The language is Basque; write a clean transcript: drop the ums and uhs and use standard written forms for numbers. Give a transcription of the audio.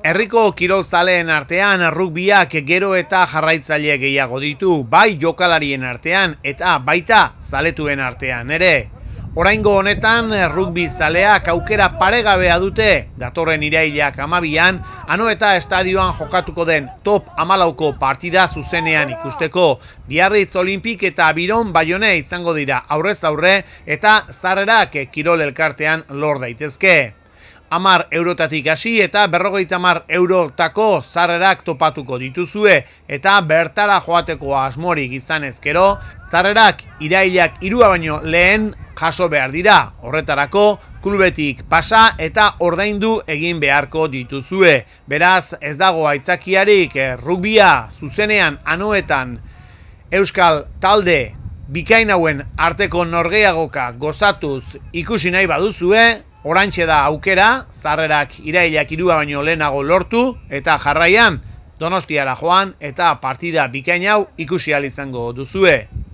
Herriko kirolzaleen artean rugbiak gero eta jarraitzaile gehiago ditu, bai jokalarien artean eta baita zaletuen artean ere. Oraingo honetan rugbi zaleak aukera paregabea dute, datorren irailak 12an, Anoeta estadioan jokatuko den top 14ko partida zuzenean ikusteko. Biarritz Olimpik eta Biron Baione izango dira aurrez aurre eta sarrerak kirol elkartean lor daitezke. 10 eurotatik hasi eta 50 eurotako sarrerak topatuko dituzue eta bertara joateko asmorik izan ezkero, sarrerak irailak 3 baino lehen jaso behar dira. Horretarako klubetik pasa eta ordaindu egin beharko dituzue. Beraz, ez dago aitzakiarik rugbia zuzenean Anoetan euskal talde bikain hauen arteko norgehiagoka gozatuz ikusi nahi baduzue, oraintxe da aukera, sarrerak irailak 3 baino lehenago lortu eta jarraian Donostiara joan eta partida bikain hau ikusi ahal izango duzue.